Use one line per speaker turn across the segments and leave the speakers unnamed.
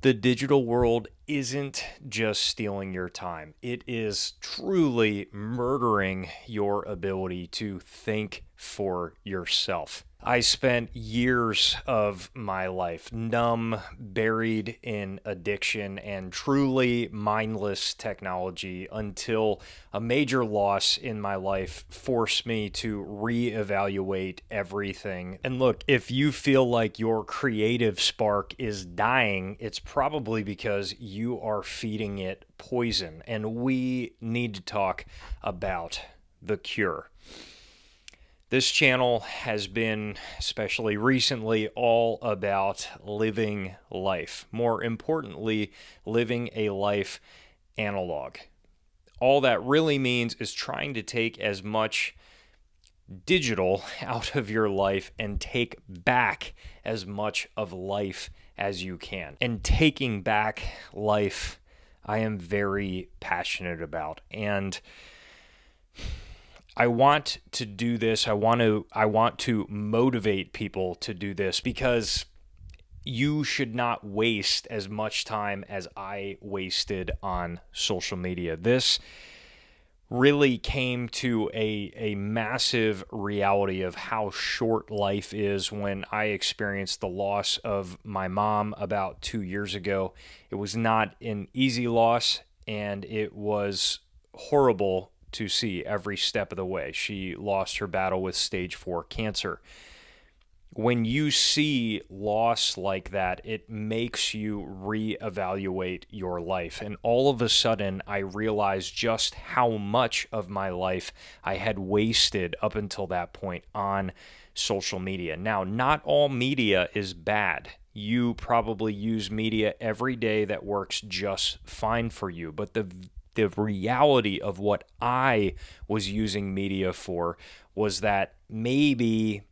The digital world isn't just stealing your time. It is truly murdering your ability to think for yourself. I spent years of my life numb, buried in addiction, and truly mindless technology until a major loss in my life forced me to reevaluate everything. And look, if you feel like your creative spark is dying, it's probably because you are feeding it poison. And we need to talk about the cure. This channel has been, especially recently, all about living life. More importantly, living a life analog. All that really means is trying to take as much digital out of your life and take back as much of life as you can. And taking back life, I am very passionate about. And I want to do this. I want to motivate people to do this because you should not waste as much time as I wasted on social media. This really came to a massive reality of how short life is when I experienced the loss of my mom about 2 years ago. It was not an easy loss, and it was horrible to see every step of the way. She lost her battle with stage 4 cancer. When you see loss like that, it makes you reevaluate your life. And all of a sudden, I realized just how much of my life I had wasted up until that point on social media. Now, not all media is bad. You probably use media every day that works just fine for you. But the reality of what I was using media for was that maybe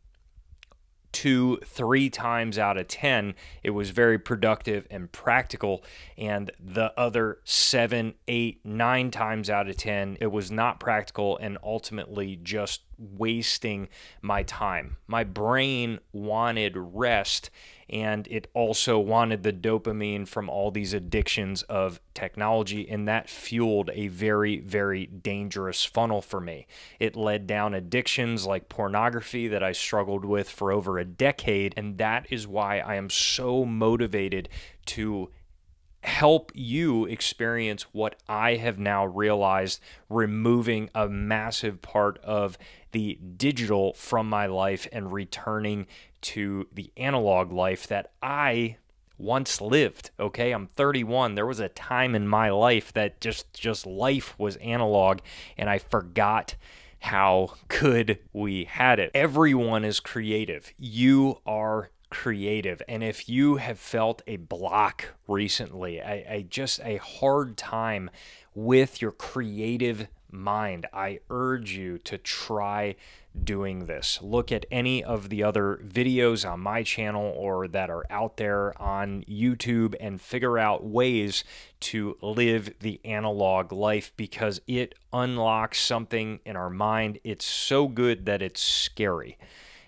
2-3 times out of 10 it was very productive and practical, and the other 7-8-9 times out of 10 it was not practical and ultimately just wasting my time. My brain wanted rest, and it also wanted the dopamine from all these addictions of technology, and that fueled a very, very dangerous funnel for me. It led down addictions like pornography that I struggled with for over a decade, and that is why I am so motivated to help you experience what I have now realized, removing a massive part of the digital from my life and returning to the analog life that I once lived. Okay, I'm 31. There was a time in my life that just life was analog, and I forgot how good we had it. Everyone is creative. You are creative. And if you have felt a block recently, a hard time with your creative mind, I urge you to try doing this. Look at any of the other videos on my channel or that are out there on YouTube and figure out ways to live the analog life, because it unlocks something in our mind. It's so good that it's scary.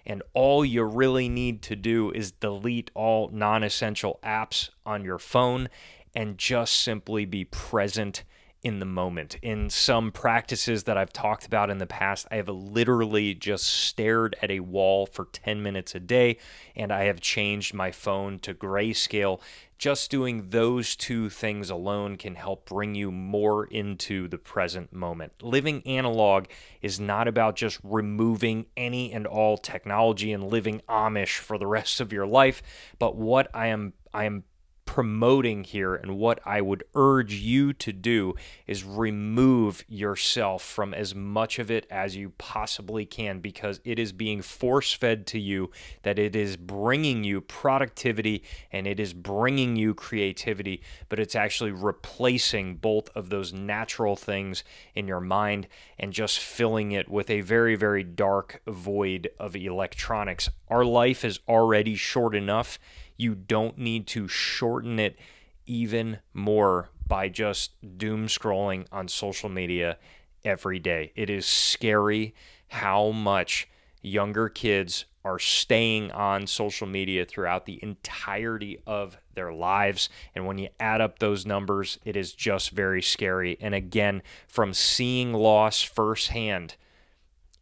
And all you really need to do is delete all non-essential apps on your phone and just simply be present in the moment. In some practices that I've talked about in the past, I have literally just stared at a wall for 10 minutes a day, and I have changed my phone to grayscale. Just doing those two things alone can help bring you more into the present moment. Living analog is not about just removing any and all technology and living Amish for the rest of your life, but what I am promoting here and what I would urge you to do is remove yourself from as much of it as you possibly can, because it is being force-fed to you that it is bringing you productivity and it is bringing you creativity, but it's actually replacing both of those natural things in your mind and just filling it with a very, very dark void of electronics. Our life is already short enough. You don't need to shorten it even more by just doom scrolling on social media every day. It is scary how much younger kids are staying on social media throughout the entirety of their their lives. And when you add up those numbers, it is just very scary. And again, from seeing loss firsthand,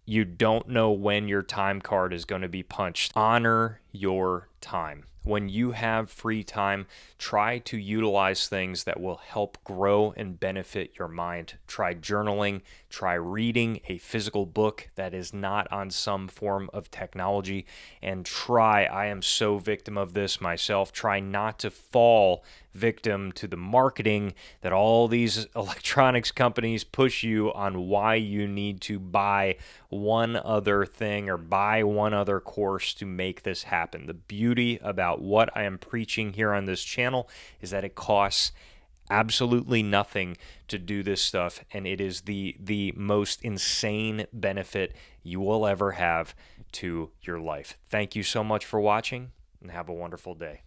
you don't know when your time card is going to be punched. Honor your time. When you have free time, try to utilize things that will help grow and benefit your mind. Try journaling, try reading a physical book that is not on some form of technology, and I am so victim of this myself, try not to fall victim to the marketing that all these electronics companies push you on why you need to buy one other thing or buy one other course to make this happen. The beauty about what I am preaching here on this channel is that it costs absolutely nothing to do this stuff, and it is the most insane benefit you will ever have to your life. Thank you so much for watching, and have a wonderful day.